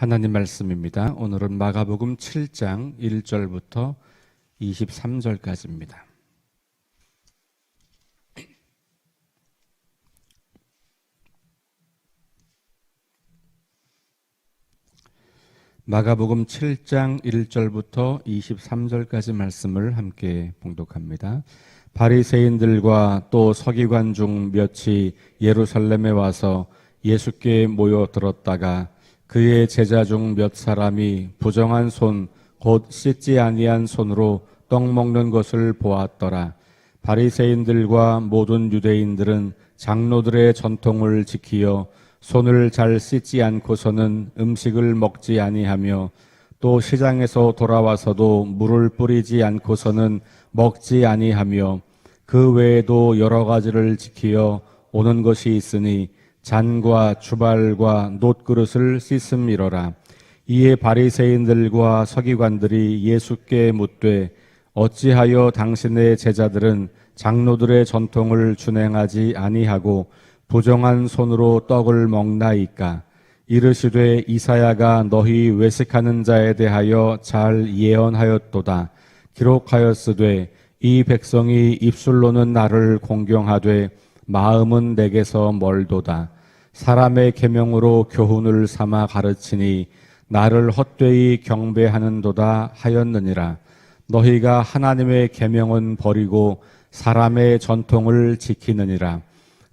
하나님 말씀입니다. 오늘은 마가복음 7장 1절부터 23절까지입니다. 마가복음 7장 1절부터 23절까지 말씀을 함께 봉독합니다. 바리새인들과 또 서기관 중 몇이 예루살렘에 와서 예수께 모여들었다가 그의 제자 중 몇 사람이 부정한 손, 곧 씻지 아니한 손으로 떡 먹는 것을 보았더라. 바리새인들과 모든 유대인들은 장로들의 전통을 지키어 손을 잘 씻지 않고서는 음식을 먹지 아니하며 또 시장에서 돌아와서도 물을 뿌리지 않고서는 먹지 아니하며 그 외에도 여러 가지를 지키어 오는 것이 있으니 잔과 주발과 놋그릇을 씻음이로라. 이에 바리새인들과 서기관들이 예수께 묻되 어찌하여 당신의 제자들은 장로들의 전통을 준행하지 아니하고 부정한 손으로 떡을 먹나이까? 이르시되 이사야가 너희 외식하는 자에 대하여 잘 예언하였도다. 기록하였으되 이 백성이 입술로는 나를 공경하되 마음은 내게서 멀도다. 사람의 계명으로 교훈을 삼아 가르치니 나를 헛되이 경배하는도다 하였느니라. 너희가 하나님의 계명은 버리고 사람의 전통을 지키느니라.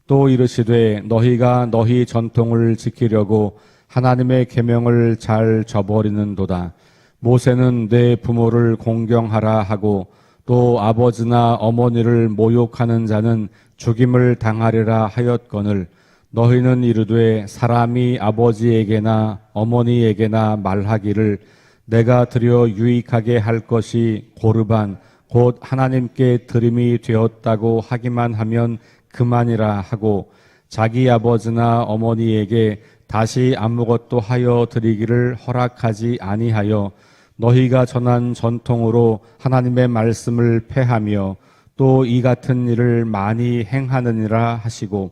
또 이르시되 너희가 너희 전통을 지키려고 하나님의 계명을 잘 저버리는도다. 모세는 내 부모를 공경하라 하고 또 아버지나 어머니를 모욕하는 자는 죽임을 당하리라 하였거늘 너희는 이르되 사람이 아버지에게나 어머니에게나 말하기를 내가 드려 유익하게 할 것이 고르반 곧 하나님께 드림이 되었다고 하기만 하면 그만이라 하고 자기 아버지나 어머니에게 다시 아무것도 하여 드리기를 허락하지 아니하여 너희가 전한 전통으로 하나님의 말씀을 폐하며 또 이 같은 일을 많이 행하느니라 하시고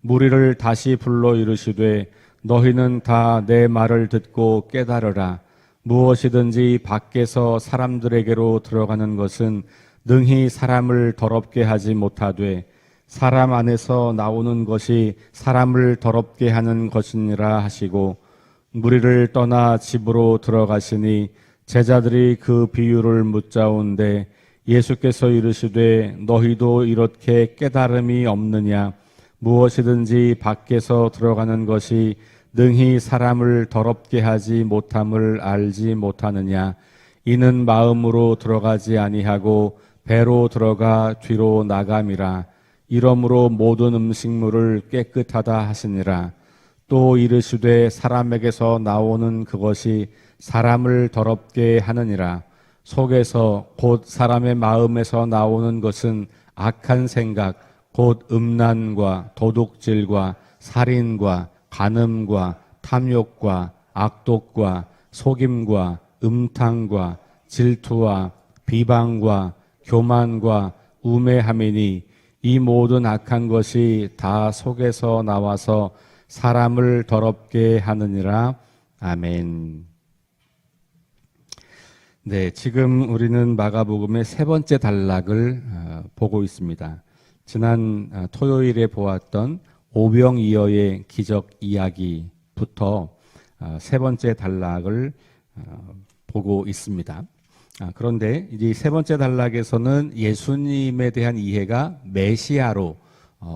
무리를 다시 불러 이르시되 너희는 다 내 말을 듣고 깨달으라. 무엇이든지 밖에서 사람들에게로 들어가는 것은 능히 사람을 더럽게 하지 못하되 사람 안에서 나오는 것이 사람을 더럽게 하는 것이니라 하시고 무리를 떠나 집으로 들어가시니 제자들이 그 비유를 묻자온데 예수께서 이르시되 너희도 이렇게 깨달음이 없느냐? 무엇이든지 밖에서 들어가는 것이 능히 사람을 더럽게 하지 못함을 알지 못하느냐? 이는 마음으로 들어가지 아니하고 배로 들어가 뒤로 나감이라. 이러므로 모든 음식물을 깨끗하다 하시니라. 또 이르시되 사람에게서 나오는 그것이 사람을 더럽게 하느니라. 속에서 곧 사람의 마음에서 나오는 것은 악한 생각 곧 음란과 도둑질과 살인과 간음과 탐욕과 악독과 속임과 음탕과 질투와 비방과 교만과 우매함이니 이 모든 악한 것이 다 속에서 나와서 사람을 더럽게 하느니라. 아멘. 네, 지금 우리는 마가복음의 세 번째 단락을 보고 있습니다. 지난 토요일에 보았던 오병이어의 기적 이야기부터 세 번째 단락을 보고 있습니다. 그런데 이제 세 번째 단락에서는 예수님에 대한 이해가 메시아로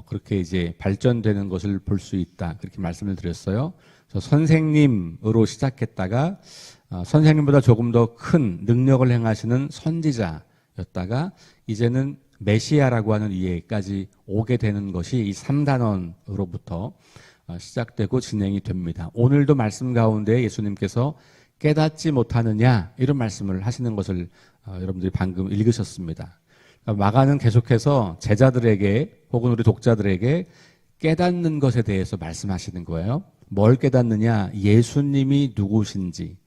그렇게 이제 발전되는 것을 볼 수 있다. 그렇게 말씀을 드렸어요. 그래서 선생님으로 시작했다가 선생님보다 조금 더 큰 능력을 행하시는 선지자였다가 이제는 메시아라고 하는 이해까지 오게 되는 것이 이 3단원으로부터 시작되고 진행이 됩니다. 오늘도 말씀 가운데 예수님께서 깨닫지 못하느냐 이런 말씀을 하시는 것을 여러분들이 방금 읽으셨습니다. 마가는 계속해서 제자들에게 혹은 우리 독자들에게 깨닫는 것에 대해서 말씀하시는 거예요. 뭘 깨닫느냐? 예수님이 누구신지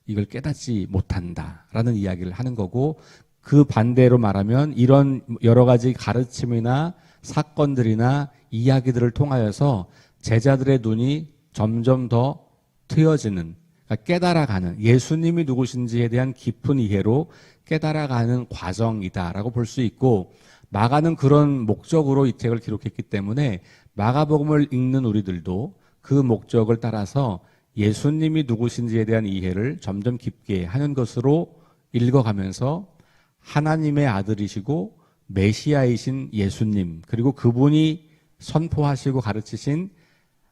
이걸 깨닫지 못한다라는 이야기를 하는 거고 그 반대로 말하면 이런 여러 가지 가르침이나 사건들이나 이야기들을 통하여서 제자들의 눈이 점점 더 트여지는 그러니까 깨달아가는, 예수님이 누구신지에 대한 깊은 이해로 깨달아가는 과정이다라고 볼 수 있고, 마가는 그런 목적으로 이 책을 기록했기 때문에 마가복음을 읽는 우리들도 그 목적을 따라서 예수님이 누구신지에 대한 이해를 점점 깊게 하는 것으로 읽어가면서 하나님의 아들이시고 메시아이신 예수님, 그리고 그분이 선포하시고 가르치신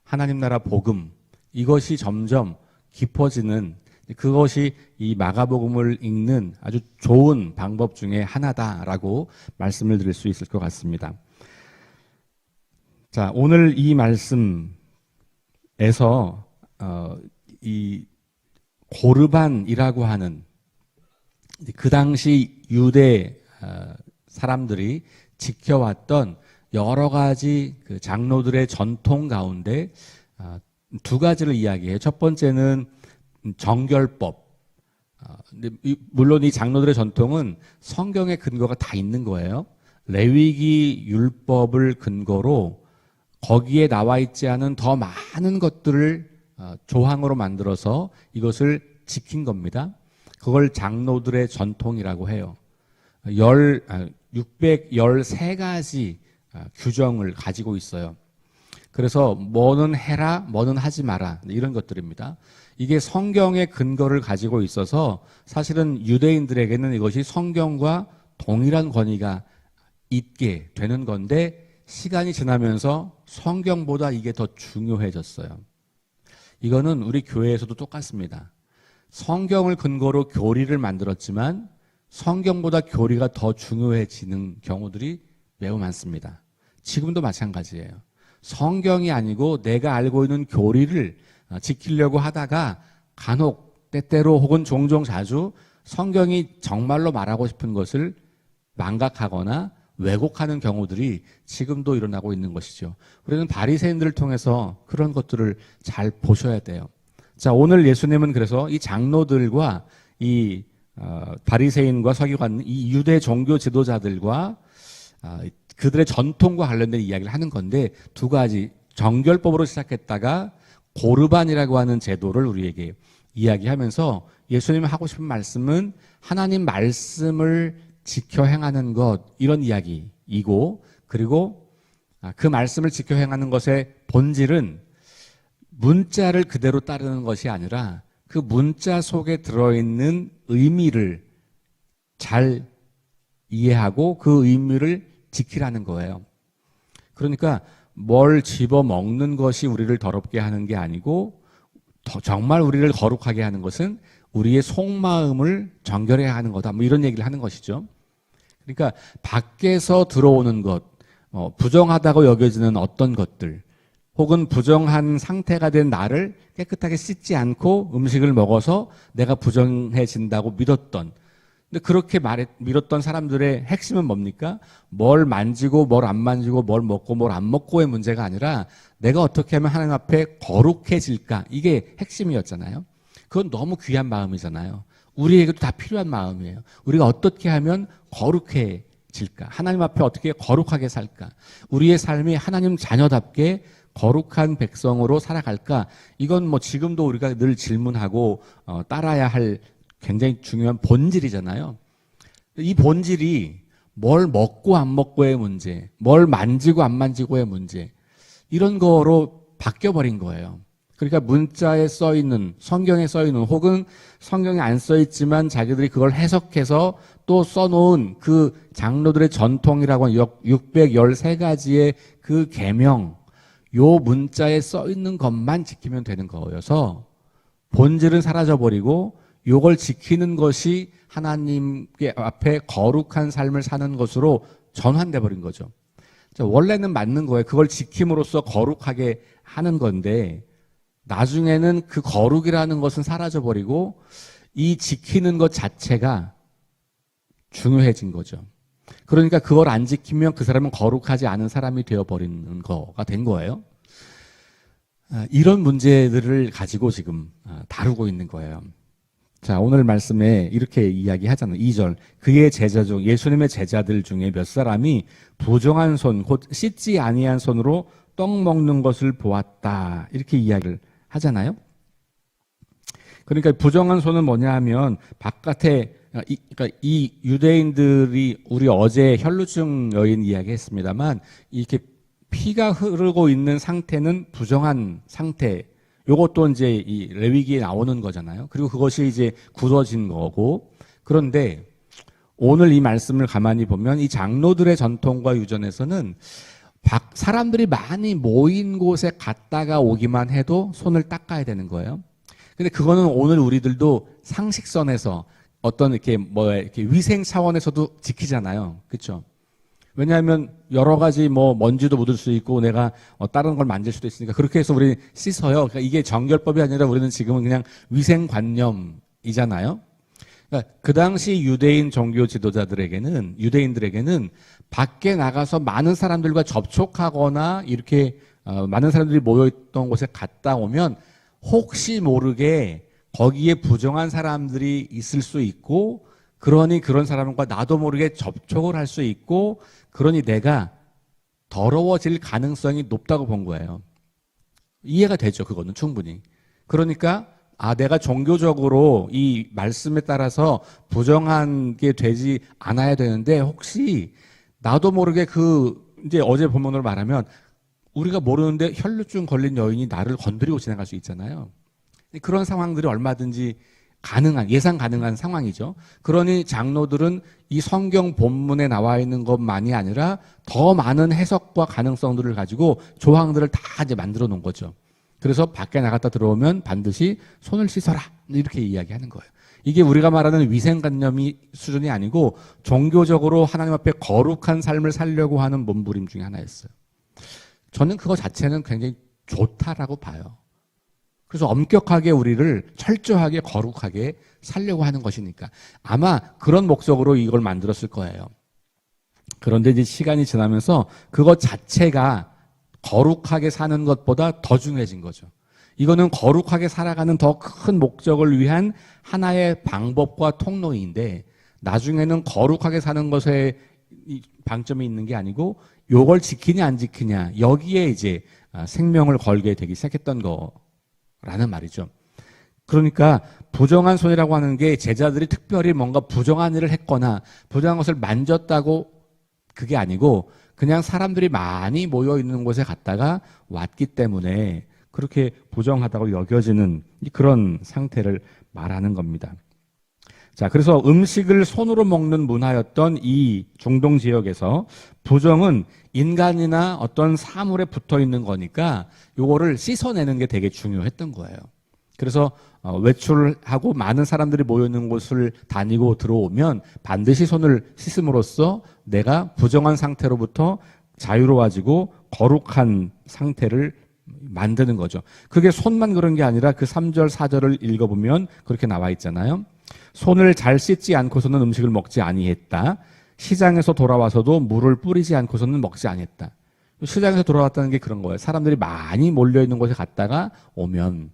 하나님 나라 복음, 이것이 점점 깊어지는, 그것이 이 마가복음을 읽는 아주 좋은 방법 중에 하나다라고 말씀을 드릴 수 있을 것 같습니다. 자, 오늘 이 말씀에서 이 고르반이라고 하는 그 당시 유대 사람들이 지켜왔던 여러 가지 그 장로들의 전통 가운데 두 가지를 이야기해요. 첫 번째는 정결법. 물론 이 장로들의 전통은 성경의 근거가 다 있는 거예요. 레위기 율법을 근거로 거기에 나와 있지 않은 더 많은 것들을 조항으로 만들어서 이것을 지킨 겁니다. 그걸 장로들의 전통이라고 해요. 613가지 규정을 가지고 있어요. 그래서 뭐는 해라, 뭐는 하지 마라, 이런 것들입니다. 이게 성경의 근거를 가지고 있어서 사실은 유대인들에게는 이것이 성경과 동일한 권위가 있게 되는 건데, 시간이 지나면서 성경보다 이게 더 중요해졌어요. 이거는 우리 교회에서도 똑같습니다. 성경을 근거로 교리를 만들었지만 성경보다 교리가 더 중요해지는 경우들이 매우 많습니다. 지금도 마찬가지예요. 성경이 아니고 내가 알고 있는 교리를 지키려고 하다가 간혹 때때로 혹은 종종 자주 성경이 정말로 말하고 싶은 것을 망각하거나 왜곡하는 경우들이 지금도 일어나고 있는 것이죠. 우리는 바리새인들을 통해서 그런 것들을 잘 보셔야 돼요. 자, 오늘 예수님은 그래서 이 장로들과 이 바리새인과 서기관, 이 유대 종교 지도자들과 그들의 전통과 관련된 이야기를 하는 건데, 두 가지 정결법으로 시작했다가 고르반이라고 하는 제도를 우리에게 이야기하면서 예수님이 하고 싶은 말씀은 하나님 말씀을 지켜 행하는 것, 이런 이야기이고, 그리고 그 말씀을 지켜 행하는 것의 본질은 문자를 그대로 따르는 것이 아니라 그 문자 속에 들어있는 의미를 잘 이해하고 그 의미를 지키라는 거예요. 그러니까 뭘 집어먹는 것이 우리를 더럽게 하는 게 아니고, 정말 우리를 거룩하게 하는 것은 우리의 속마음을 정결해야 하는 거다, 뭐 이런 얘기를 하는 것이죠. 그러니까 밖에서 들어오는 것, 부정하다고 여겨지는 어떤 것들, 혹은 부정한 상태가 된 나를 깨끗하게 씻지 않고 음식을 먹어서 내가 부정해진다고 믿었던, 근데 그렇게 믿었던 사람들의 핵심은 뭡니까? 뭘 만지고 뭘 안 만지고 뭘 먹고 뭘 안 먹고의 문제가 아니라 내가 어떻게 하면 하나님 앞에 거룩해질까, 이게 핵심이었잖아요. 그건 너무 귀한 마음이잖아요. 우리에게도 다 필요한 마음이에요. 우리가 어떻게 하면 거룩해질까, 하나님 앞에 어떻게 거룩하게 살까, 우리의 삶이 하나님 자녀답게 거룩한 백성으로 살아갈까, 이건 뭐 지금도 우리가 늘 질문하고 따라야 할 굉장히 중요한 본질이잖아요. 이 본질이 뭘 먹고 안 먹고의 문제, 뭘 만지고 안 만지고의 문제, 이런 거로 바뀌어버린 거예요. 그러니까 문자에 써있는, 성경에 써있는, 혹은 성경에 안 써있지만 자기들이 그걸 해석해서 또 써놓은 그 장로들의 전통이라고 하는 613가지의 그 계명, 요 문자에 써있는 것만 지키면 되는 거여서 본질은 사라져버리고 요걸 지키는 것이 하나님께 앞에 거룩한 삶을 사는 것으로 전환돼 버린 거죠. 원래는 맞는 거예요. 그걸 지킴으로써 거룩하게 하는 건데, 나중에는 그 거룩이라는 것은 사라져버리고 이 지키는 것 자체가 중요해진 거죠. 그러니까 그걸 안 지키면 그 사람은 거룩하지 않은 사람이 되어버리는 거가 된 거예요. 이런 문제들을 가지고 지금 다루고 있는 거예요. 자, 오늘 말씀에 이렇게 이야기하잖아요. 2절. 그의 제자 중, 예수님의 제자들 중에 몇 사람이 부정한 손, 곧 씻지 아니한 손으로 떡 먹는 것을 보았다, 이렇게 이야기를 하잖아요. 그러니까 부정한 손은 뭐냐 하면 바깥에 그러니까 이 유대인들이 우리 어제 혈루증 여인 이야기했습니다만 이렇게 피가 흐르고 있는 상태는 부정한 상태. 요것도 이제 이 레위기에 나오는 거잖아요. 그리고 그것이 이제 굳어진 거고. 그런데 오늘 이 말씀을 가만히 보면 이 장로들의 전통과 유전에서는 사람들이 많이 모인 곳에 갔다가 오기만 해도 손을 닦아야 되는 거예요. 근데 그거는 오늘 우리들도 상식선에서 어떤 이렇게 이렇게 위생 차원에서도 지키잖아요. 그렇죠? 왜냐하면 여러 가지 먼지도 묻을 수 있고 내가 다른 걸 만질 수도 있으니까 그렇게 해서 우리 씻어요. 그러니까 이게 정결법이 아니라 우리는 지금은 그냥 위생관념이잖아요. 그러니까 그 당시 유대인 종교 지도자들에게는 유대인들에게는 밖에 나가서 많은 사람들과 접촉하거나 이렇게 많은 사람들이 모여있던 곳에 갔다 오면 혹시 모르게 거기에 부정한 사람들이 있을 수 있고 그러니 그런 사람과 나도 모르게 접촉을 할 수 있고 그러니 내가 더러워질 가능성이 높다고 본 거예요. 이해가 되죠. 그거는 충분히. 그러니까 내가 종교적으로 이 말씀에 따라서 부정한 게 되지 않아야 되는데 혹시 나도 모르게 이제 어제 본문으로 말하면 우리가 모르는데 혈루증 걸린 여인이 나를 건드리고 지나갈 수 있잖아요. 그런 상황들이 얼마든지 예상 가능한 상황이죠. 그러니 장로들은 이 성경 본문에 나와 있는 것만이 아니라 더 많은 해석과 가능성들을 가지고 조항들을 다 이제 만들어 놓은 거죠. 그래서 밖에 나갔다 들어오면 반드시 손을 씻어라. 이렇게 이야기하는 거예요. 이게 우리가 말하는 위생관념이 수준이 아니고 종교적으로 하나님 앞에 거룩한 삶을 살려고 하는 몸부림 중에 하나였어요. 저는 그거 자체는 굉장히 좋다라고 봐요. 그래서 엄격하게 우리를 철저하게 거룩하게 살려고 하는 것이니까 아마 그런 목적으로 이걸 만들었을 거예요. 그런데 이제 시간이 지나면서 그것 자체가 거룩하게 사는 것보다 더 중요해진 거죠. 이거는 거룩하게 살아가는 더 큰 목적을 위한 하나의 방법과 통로인데 나중에는 거룩하게 사는 것에 방점이 있는 게 아니고 요걸 지키냐 안 지키냐 여기에 이제 생명을 걸게 되기 시작했던 거라는 말이죠. 그러니까 부정한 손이라고 하는 게 제자들이 특별히 뭔가 부정한 일을 했거나 부정한 것을 만졌다고 그게 아니고 그냥 사람들이 많이 모여 있는 곳에 갔다가 왔기 때문에 그렇게 부정하다고 여겨지는 그런 상태를 말하는 겁니다. 자, 그래서 음식을 손으로 먹는 문화였던 이 중동 지역에서 부정은 인간이나 어떤 사물에 붙어 있는 거니까 요거를 씻어내는 게 되게 중요했던 거예요. 그래서 외출하고 많은 사람들이 모여 있는 곳을 다니고 들어오면 반드시 손을 씻음으로써 내가 부정한 상태로부터 자유로워지고 거룩한 상태를 만드는 거죠. 그게 손만 그런 게 아니라 그 3절, 4절을 읽어보면 그렇게 나와 있잖아요. 손을 잘 씻지 않고서는 음식을 먹지 아니했다. 시장에서 돌아와서도 물을 뿌리지 않고서는 먹지 아니했다. 시장에서 돌아왔다는 게 그런 거예요. 사람들이 많이 몰려있는 곳에 갔다가 오면.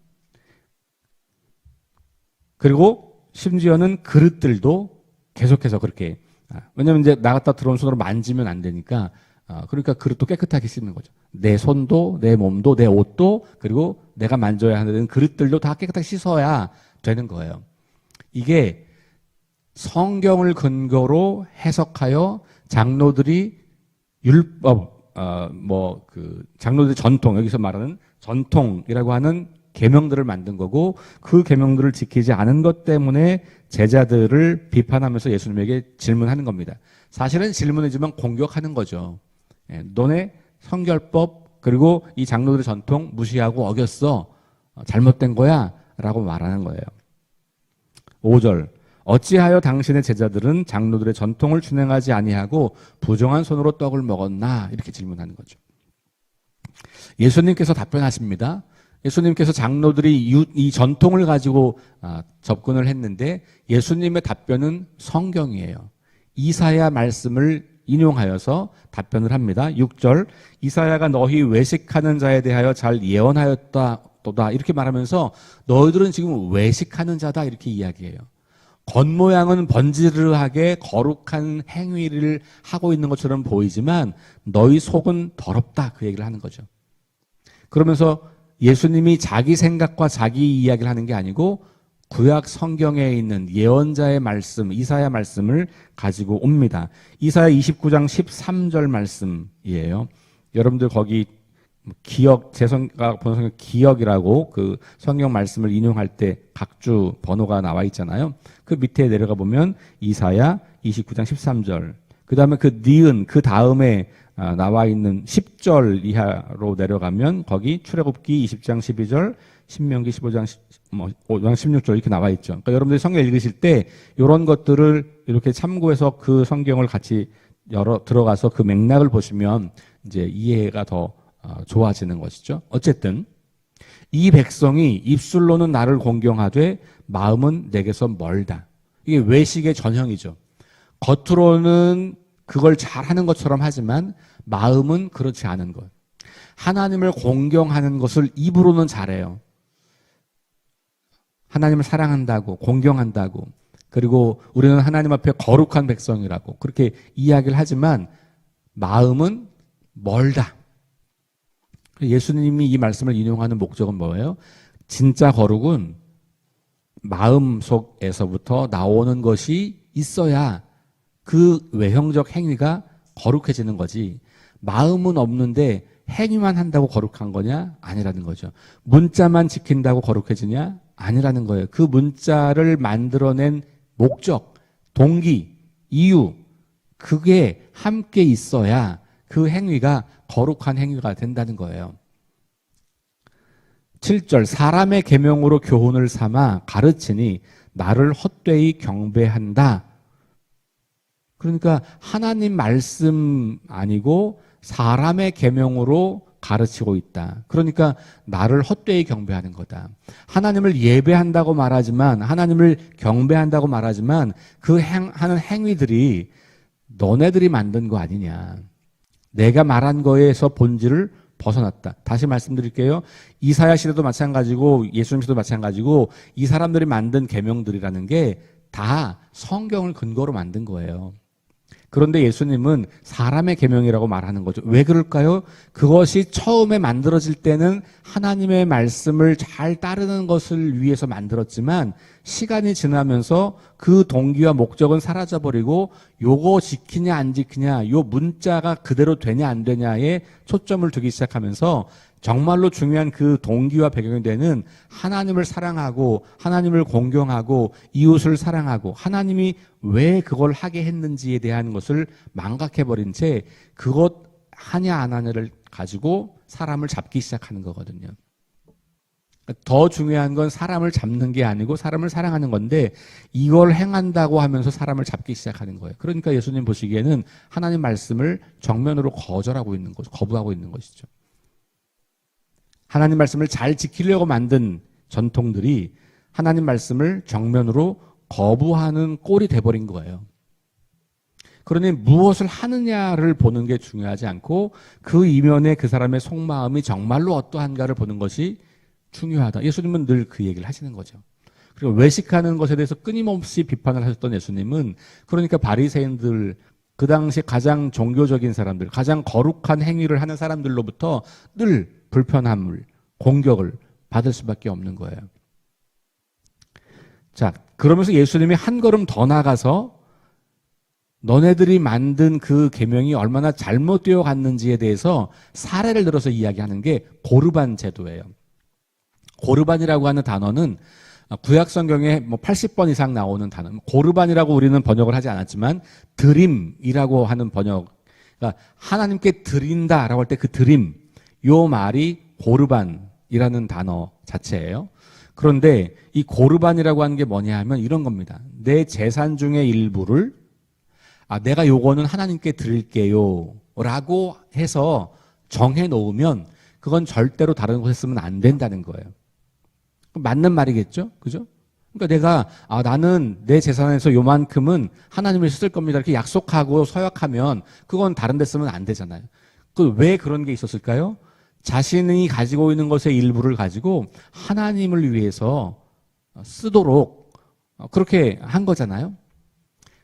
그리고 심지어는 그릇들도 계속해서 그렇게. 왜냐면 이제 나갔다 들어온 손으로 만지면 안 되니까. 그러니까 그릇도 깨끗하게 씻는 거죠. 내 손도, 내 몸도, 내 옷도, 그리고 내가 만져야 하는 그릇들도 다 깨끗하게 씻어야 되는 거예요. 이게 성경을 근거로 해석하여 장로들이 율법, 장로들의 전통, 여기서 말하는 전통이라고 하는 계명들을 만든 거고 그 계명들을 지키지 않은 것 때문에 제자들을 비판하면서 예수님에게 질문하는 겁니다. 사실은 질문이지만 공격하는 거죠. 너네 성결법 그리고 이 장로들의 전통 무시하고 어겼어. 잘못된 거야 라고 말하는 거예요. 5절 어찌하여 당신의 제자들은 장로들의 전통을 준행하지 아니하고 부정한 손으로 떡을 먹었나 이렇게 질문하는 거죠. 예수님께서 답변하십니다. 예수님께서 장로들이 이 전통을 가지고 접근을 했는데 예수님의 답변은 성경이에요. 이사야 말씀을 인용하여서 답변을 합니다. 6절 이사야가 너희 외식하는 자에 대하여 잘 예언하였다도다 이렇게 말하면서 너희들은 지금 외식하는 자다 이렇게 이야기해요. 겉모양은 번지르르하게 거룩한 행위를 하고 있는 것처럼 보이지만 너희 속은 더럽다 그 얘기를 하는 거죠. 그러면서 예수님이 자기 생각과 자기 이야기를 하는 게 아니고 구약 성경에 있는 예언자의 말씀, 이사야 말씀을 가지고 옵니다. 이사야 29장 13절 말씀이에요. 여러분들 거기 기억, 제가 본 성경 기억이라고 그 성경 말씀을 인용할 때 각주 번호가 나와 있잖아요. 그 밑에 내려가 보면 이사야 29장 13절. 그 다음에 그 니은, 그 다음에 나와 있는 10절 이하로 내려가면 거기 출애굽기 20장 12절, 신명기 15장 5장 16절 이렇게 나와 있죠. 그러니까 여러분들이 성경 읽으실 때 이런 것들을 이렇게 참고해서 그 성경을 같이 들어가서 그 맥락을 보시면 이제 이해가 더 좋아지는 것이죠. 어쨌든 이 백성이 입술로는 나를 공경하되 마음은 내게서 멀다. 이게 외식의 전형이죠. 겉으로는 그걸 잘하는 것처럼 하지만 마음은 그렇지 않은 것. 하나님을 공경하는 것을 입으로는 잘해요. 하나님을 사랑한다고, 공경한다고, 그리고 우리는 하나님 앞에 거룩한 백성이라고 그렇게 이야기를 하지만 마음은 멀다. 예수님이 이 말씀을 인용하는 목적은 뭐예요? 진짜 거룩은 마음 속에서부터 나오는 것이 있어야 그 외형적 행위가 거룩해지는 거지. 마음은 없는데 행위만 한다고 거룩한 거냐? 아니라는 거죠. 문자만 지킨다고 거룩해지냐? 아니라는 거예요. 그 문자를 만들어낸 목적, 동기, 이유, 그게 함께 있어야 그 행위가 거룩한 행위가 된다는 거예요. 7절 사람의 계명으로 교훈을 삼아 가르치니 나를 헛되이 경배한다. 그러니까 하나님 말씀 아니고 사람의 계명으로 가르치고 있다. 그러니까 나를 헛되이 경배하는 거다. 하나님을 예배한다고 말하지만, 하나님을 경배한다고 말하지만 그 하는 행위들이 너네들이 만든 거 아니냐. 내가 말한 거에서 본질을 벗어났다. 다시 말씀드릴게요. 이사야 시대도 마찬가지고 예수님 시대도 마찬가지고 이 사람들이 만든 계명들이라는 게 다 성경을 근거로 만든 거예요. 그런데 예수님은 사람의 계명이라고 말하는 거죠. 왜 그럴까요? 그것이 처음에 만들어질 때는 하나님의 말씀을 잘 따르는 것을 위해서 만들었지만 시간이 지나면서 그 동기와 목적은 사라져버리고 요거 지키냐 안 지키냐, 요 문자가 그대로 되냐 안 되냐에 초점을 두기 시작하면서 정말로 중요한 그 동기와 배경이 되는 하나님을 사랑하고 하나님을 공경하고 이웃을 사랑하고 하나님이 왜 그걸 하게 했는지에 대한 것을 망각해버린 채 그것 하냐 안 하냐를 가지고 사람을 잡기 시작하는 거거든요. 더 중요한 건 사람을 잡는 게 아니고 사람을 사랑하는 건데 이걸 행한다고 하면서 사람을 잡기 시작하는 거예요. 그러니까 예수님 보시기에는 하나님 말씀을 정면으로 거절하고 있는 것, 거부하고 있는 것이죠. 하나님 말씀을 잘 지키려고 만든 전통들이 하나님 말씀을 정면으로 거부하는 꼴이 돼버린 거예요. 그러니 무엇을 하느냐를 보는 게 중요하지 않고 그 이면에 그 사람의 속마음이 정말로 어떠한가를 보는 것이 중요하다. 예수님은 늘 그 얘기를 하시는 거죠. 그리고 외식하는 것에 대해서 끊임없이 비판을 하셨던 예수님은 그러니까 바리새인들, 그 당시 가장 종교적인 사람들, 가장 거룩한 행위를 하는 사람들로부터 늘 불편함을, 공격을 받을 수밖에 없는 거예요. 자, 그러면서 예수님이 한 걸음 더 나가서 너네들이 만든 그 계명이 얼마나 잘못되어 갔는지에 대해서 사례를 들어서 이야기하는 게 고르반 제도예요. 고르반이라고 하는 단어는 구약 성경에 80번 이상 나오는 단어. 고르반이라고 우리는 번역을 하지 않았지만 드림이라고 하는 번역. 그러니까 하나님께 드린다라고 할 때 그 드림, 요 말이 고르반이라는 단어 자체예요. 그런데 이 고르반이라고 하는 게 뭐냐 하면 이런 겁니다. 내 재산 중의 일부를 내가 요거는 하나님께 드릴게요 라고 해서 정해 놓으면 그건 절대로 다른 곳에 쓰면 안 된다는 거예요. 맞는 말이겠죠? 그죠? 그러니까 내가 나는 내 재산에서 요만큼은 하나님을 쓸 겁니다 이렇게 약속하고 서약하면 그건 다른 데 쓰면 안 되잖아요. 왜 그런 게 있었을까요? 자신이 가지고 있는 것의 일부를 가지고 하나님을 위해서 쓰도록 그렇게 한 거잖아요.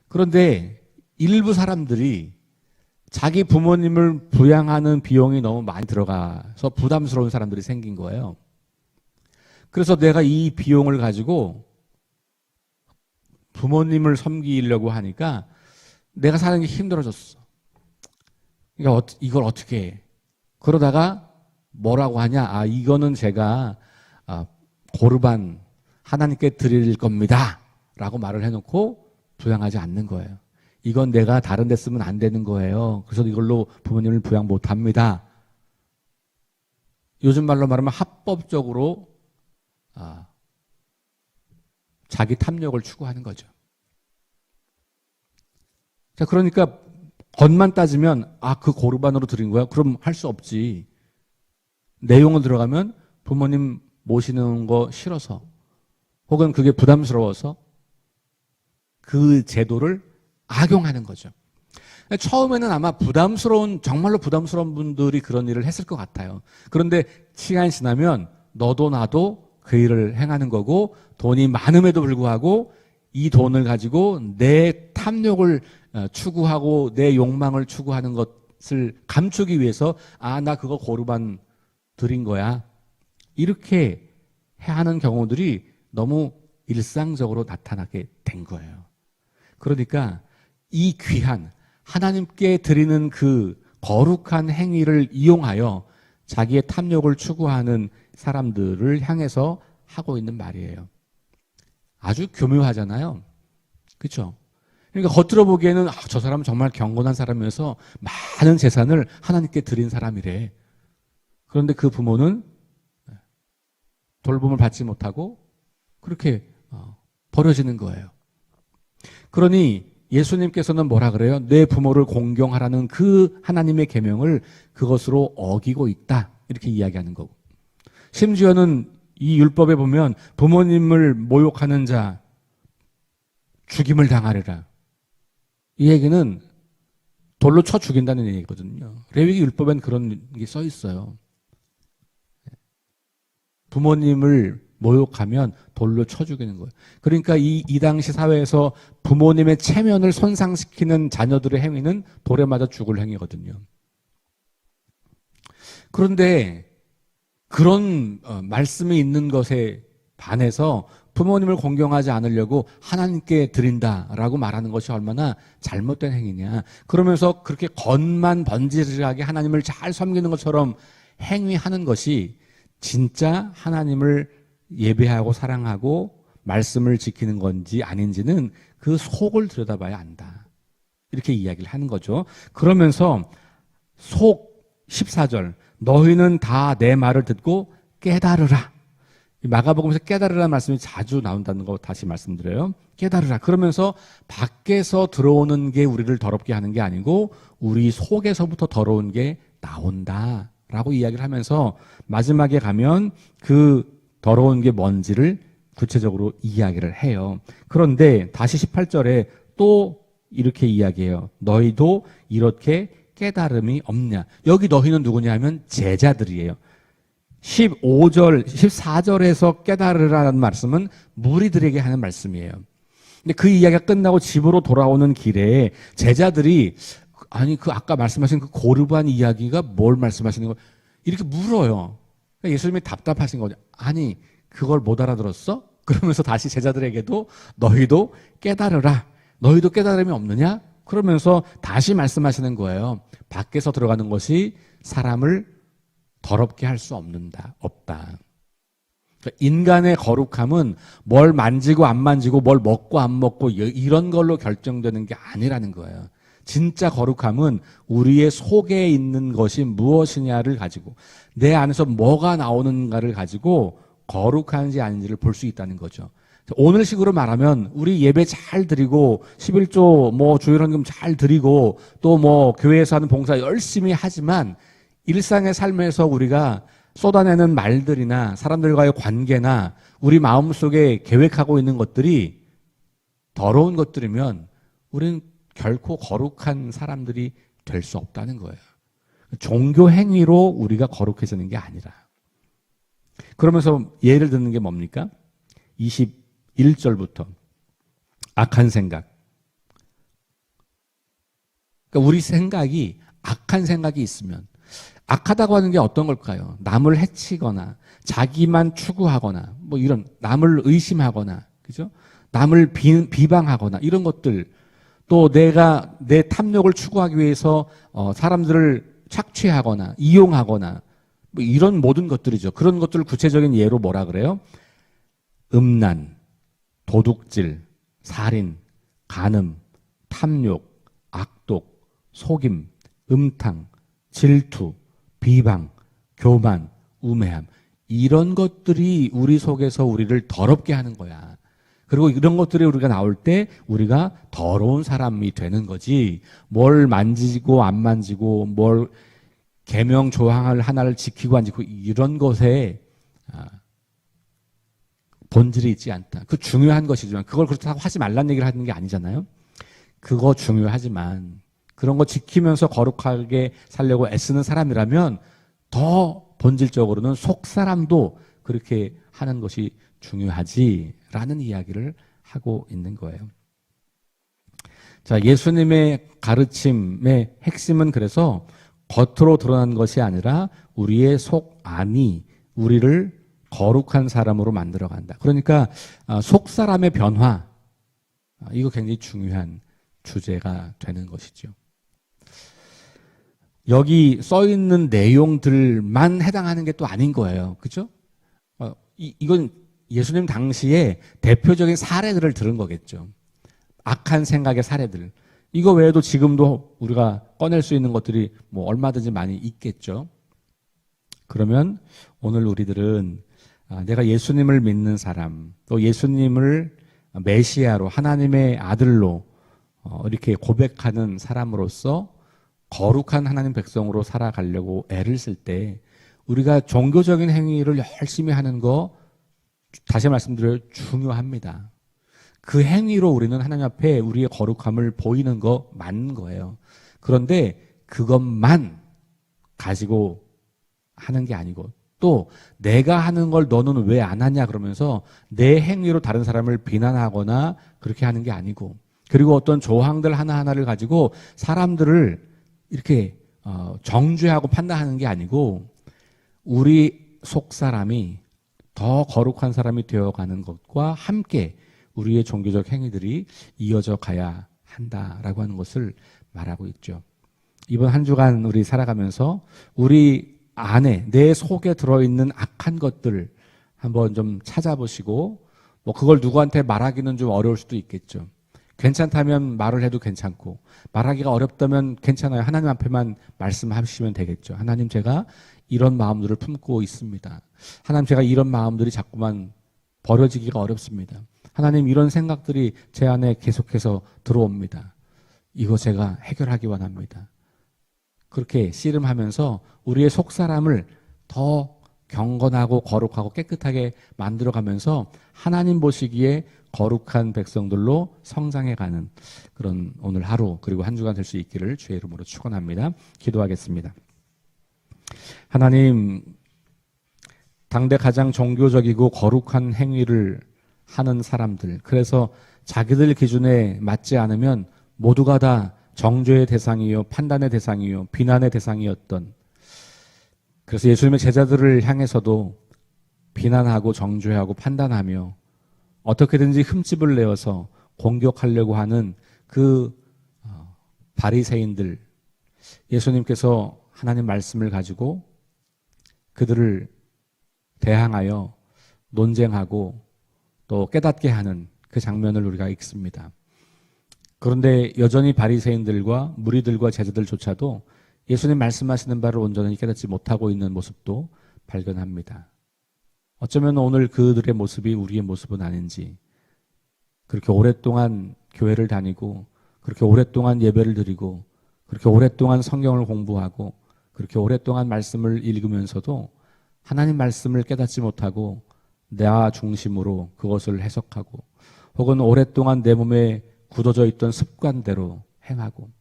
그런데 일부 사람들이 자기 부모님을 부양하는 비용이 너무 많이 들어가서 부담스러운 사람들이 생긴 거예요. 그래서 내가 이 비용을 가지고 부모님을 섬기려고 하니까 내가 사는 게 힘들어졌어. 그러니까 이걸 어떻게 해? 그러다가 뭐라고 하냐? 아, 이거는 제가 고르반 하나님께 드릴 겁니다. 라고 말을 해놓고 부양하지 않는 거예요. 이건 내가 다른 데 쓰면 안 되는 거예요. 그래서 이걸로 부모님을 부양 못 합니다. 요즘 말로 말하면 합법적으로 자기 탐욕을 추구하는 거죠. 자, 그러니까 겉만 따지면 그 고르반으로 드린 거야? 그럼 할 수 없지. 내용을 들어가면 부모님 모시는 거 싫어서 혹은 그게 부담스러워서 그 제도를 악용하는 거죠. 처음에는 아마 정말로 부담스러운 분들이 그런 일을 했을 것 같아요. 그런데 시간이 지나면 너도 나도 그 일을 행하는 거고, 돈이 많음에도 불구하고 이 돈을 가지고 내 탐욕을 추구하고 내 욕망을 추구하는 것을 감추기 위해서 나 그거 고르반 드린 거야. 이렇게 하는 경우들이 너무 일상적으로 나타나게 된 거예요. 그러니까 이 귀한 하나님께 드리는 그 거룩한 행위를 이용하여 자기의 탐욕을 추구하는 사람들을 향해서 하고 있는 말이에요. 아주 교묘하잖아요. 그렇죠? 그러니까 겉으로 보기에는 저 사람은 정말 경건한 사람이어서 많은 재산을 하나님께 드린 사람이래. 그런데 그 부모는 돌봄을 받지 못하고 그렇게 버려지는 거예요. 그러니 예수님께서는 뭐라 그래요? 내 부모를 공경하라는 그 하나님의 계명을 그것으로 어기고 있다. 이렇게 이야기하는 거고. 심지어는 이 율법에 보면 부모님을 모욕하는 자 죽임을 당하리라. 이 얘기는 돌로 쳐 죽인다는 얘기거든요. 레위기 율법엔 그런 게 써 있어요. 부모님을 모욕하면 돌로 쳐 죽이는 거예요. 그러니까 이 당시 사회에서 부모님의 체면을 손상시키는 자녀들의 행위는 돌에 맞아 죽을 행위거든요. 그런데 그런 말씀이 있는 것에 반해서 부모님을 공경하지 않으려고 하나님께 드린다라고 말하는 것이 얼마나 잘못된 행위냐. 그러면서 그렇게 겉만 번지르르하게 하나님을 잘 섬기는 것처럼 행위하는 것이 진짜 하나님을 예배하고 사랑하고 말씀을 지키는 건지 아닌지는 그 속을 들여다봐야 안다. 이렇게 이야기를 하는 거죠. 그러면서 속 14절 너희는 다 내 말을 듣고 깨달으라. 마가복음에서 깨달으라는 말씀이 자주 나온다는 거 다시 말씀드려요. 깨달으라. 그러면서 밖에서 들어오는 게 우리를 더럽게 하는 게 아니고 우리 속에서부터 더러운 게 나온다. 라고 이야기를 하면서 마지막에 가면 그 더러운 게 뭔지를 구체적으로 이야기를 해요. 그런데 다시 18절에 또 이렇게 이야기해요. 너희도 이렇게 깨달음이 없냐. 여기 너희는 누구냐 하면 제자들이에요. 15절, 14절에서 깨달으라는 말씀은 무리들에게 하는 말씀이에요. 근데 그 이야기가 끝나고 집으로 돌아오는 길에 제자들이 그 아까 말씀하신 그 고르반 이야기가 뭘 말씀하시는 거 이렇게 물어요. 그러니까 예수님이 답답하신 거죠. 아니 그걸 못 알아들었어? 그러면서 다시 제자들에게도 너희도 깨달으라. 너희도 깨달음이 없느냐? 그러면서 다시 말씀하시는 거예요. 밖에서 들어가는 것이 사람을 더럽게 할 수 없다. 그러니까 인간의 거룩함은 뭘 만지고 안 만지고 뭘 먹고 안 먹고 이런 걸로 결정되는 게 아니라는 거예요. 진짜 거룩함은 우리의 속에 있는 것이 무엇이냐를 가지고 내 안에서 뭐가 나오는가를 가지고 거룩한지 아닌지를 볼 수 있다는 거죠. 오늘식으로 말하면 우리 예배 잘 드리고 11조 주일헌금 잘 드리고 또 교회에서 하는 봉사 열심히 하지만 일상의 삶에서 우리가 쏟아내는 말들이나 사람들과의 관계나 우리 마음속에 계획하고 있는 것들이 더러운 것들이면 우리는 결코 거룩한 사람들이 될 수 없다는 거예요. 종교 행위로 우리가 거룩해지는 게 아니라. 그러면서 예를 드는 게 뭡니까? 21절부터 악한 생각. 그러니까 우리 생각이 악한 생각이 있으면 악하다고 하는 게 어떤 걸까요? 남을 해치거나 자기만 추구하거나 이런 남을 의심하거나 그죠? 남을 비방하거나 이런 것들, 또 내가 내 탐욕을 추구하기 위해서 사람들을 착취하거나 이용하거나 뭐 이런 모든 것들이죠. 그런 것들을 구체적인 예로 뭐라 그래요? 음란, 도둑질, 살인, 간음, 탐욕, 악독, 속임, 음탕, 질투, 비방, 교만, 우매함, 이런 것들이 우리 속에서 우리를 더럽게 하는 거야. 그리고 이런 것들이 우리가 나올 때 우리가 더러운 사람이 되는 거지, 뭘 만지고 안 만지고 뭘 계명 조항을 하나를 지키고 안 지키고 이런 것에 본질이 있지 않다. 그 중요한 것이지만 그걸 그렇다고 하지 말란 얘기를 하는 게 아니잖아요. 그거 중요하지만 그런 거 지키면서 거룩하게 살려고 애쓰는 사람이라면 더 본질적으로는 속 사람도 그렇게 하는 것이 중요하지라는 이야기를 하고 있는 거예요. 자, 예수님의 가르침의 핵심은 그래서 겉으로 드러난 것이 아니라 우리의 속 안이 우리를 거룩한 사람으로 만들어간다. 그러니까 속 사람의 변화, 이거 굉장히 중요한 주제가 되는 것이죠. 여기 써 있는 내용들만 해당하는 게 또 아닌 거예요. 그죠? 이건 예수님 당시에 대표적인 사례들을 들은 거겠죠. 악한 생각의 사례들. 이거 외에도 지금도 우리가 꺼낼 수 있는 것들이 뭐 얼마든지 많이 있겠죠. 그러면 오늘 우리들은 내가 예수님을 믿는 사람, 또 예수님을 메시아로, 하나님의 아들로 이렇게 고백하는 사람으로서 거룩한 하나님 백성으로 살아가려고 애를 쓸 때 우리가 종교적인 행위를 열심히 하는 거, 다시 말씀드려요, 중요합니다. 그 행위로 우리는 하나님 앞에 우리의 거룩함을 보이는 거 맞는 거예요. 그런데 그것만 가지고 하는 게 아니고, 또 내가 하는 걸 너는 왜 안 하냐 그러면서 내 행위로 다른 사람을 비난하거나 그렇게 하는 게 아니고, 그리고 어떤 조항들 하나하나를 가지고 사람들을 이렇게 정죄하고 판단하는 게 아니고 우리 속 사람이 더 거룩한 사람이 되어가는 것과 함께 우리의 종교적 행위들이 이어져 가야 한다라고 하는 것을 말하고 있죠. 이번 한 주간 우리 살아가면서 우리 안에, 내 속에 들어있는 악한 것들 한번 좀 찾아보시고, 뭐 그걸 누구한테 말하기는 좀 어려울 수도 있겠죠. 괜찮다면 말을 해도 괜찮고, 말하기가 어렵다면 괜찮아요. 하나님 앞에만 말씀하시면 되겠죠. 하나님, 제가 이런 마음들을 품고 있습니다. 하나님, 제가 이런 마음들이 자꾸만 버려지기가 어렵습니다. 하나님, 이런 생각들이 제 안에 계속해서 들어옵니다. 이거 제가 해결하기 원합니다. 그렇게 씨름하면서 우리의 속 사람을 더 경건하고 거룩하고 깨끗하게 만들어가면서 하나님 보시기에 거룩한 백성들로 성장해가는 그런 오늘 하루, 그리고 한 주간 될 수 있기를 주의 이름으로 축원합니다. 기도하겠습니다. 하나님, 당대 가장 종교적이고 거룩한 행위를 하는 사람들, 그래서 자기들 기준에 맞지 않으면 모두가 다 정죄의 대상이요, 판단의 대상이요, 비난의 대상이었던, 그래서 예수님의 제자들을 향해서도 비난하고 정죄하고 판단하며 어떻게든지 흠집을 내어서 공격하려고 하는 그 바리새인들, 예수님께서 하나님 말씀을 가지고 그들을 대항하여 논쟁하고 또 깨닫게 하는 그 장면을 우리가 읽습니다. 그런데 여전히 바리새인들과 무리들과 제자들조차도 예수님 말씀하시는 바를 온전히 깨닫지 못하고 있는 모습도 발견합니다. 어쩌면 오늘 그들의 모습이 우리의 모습은 아닌지, 그렇게 오랫동안 교회를 다니고 그렇게 오랫동안 예배를 드리고 그렇게 오랫동안 성경을 공부하고 그렇게 오랫동안 말씀을 읽으면서도 하나님 말씀을 깨닫지 못하고 나 중심으로 그것을 해석하고, 혹은 오랫동안 내 몸에 굳어져 있던 습관대로 행하고,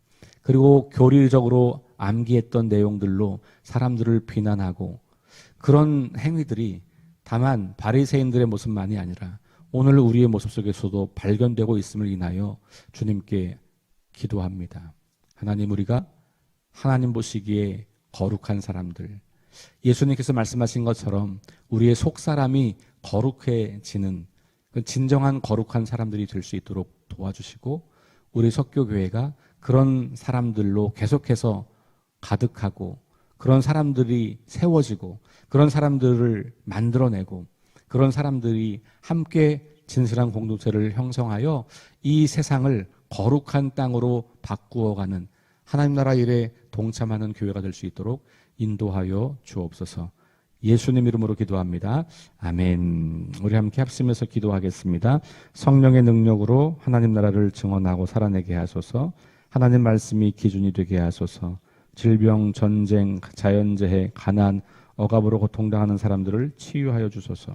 그리고 교리적으로 암기했던 내용들로 사람들을 비난하고, 그런 행위들이 다만 바리새인들의 모습만이 아니라 오늘 우리의 모습 속에서도 발견되고 있음을 인하여 주님께 기도합니다. 하나님, 우리가 하나님 보시기에 거룩한 사람들, 예수님께서 말씀하신 것처럼 우리의 속 사람이 거룩해지는 진정한 거룩한 사람들이 될 수 있도록 도와주시고 우리 석교교회가 그런 사람들로 계속해서 가득하고 그런 사람들이 세워지고 그런 사람들을 만들어내고 그런 사람들이 함께 진실한 공동체를 형성하여 이 세상을 거룩한 땅으로 바꾸어가는 하나님 나라 일에 동참하는 교회가 될 수 있도록 인도하여 주옵소서. 예수님 이름으로 기도합니다. 아멘. 우리 함께 합심해서 기도하겠습니다. 성령의 능력으로 하나님 나라를 증언하고 살아내게 하소서. 하나님 말씀이 기준이 되게 하소서. 질병, 전쟁, 자연재해, 가난, 억압으로 고통당하는 사람들을 치유하여 주소서.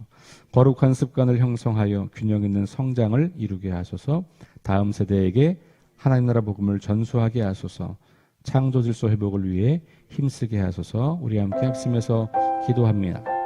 거룩한 습관을 형성하여 균형 있는 성장을 이루게 하소서. 다음 세대에게 하나님 나라 복음을 전수하게 하소서. 창조 질서 회복을 위해 힘쓰게 하소서. 우리 함께 합심해서 기도합니다.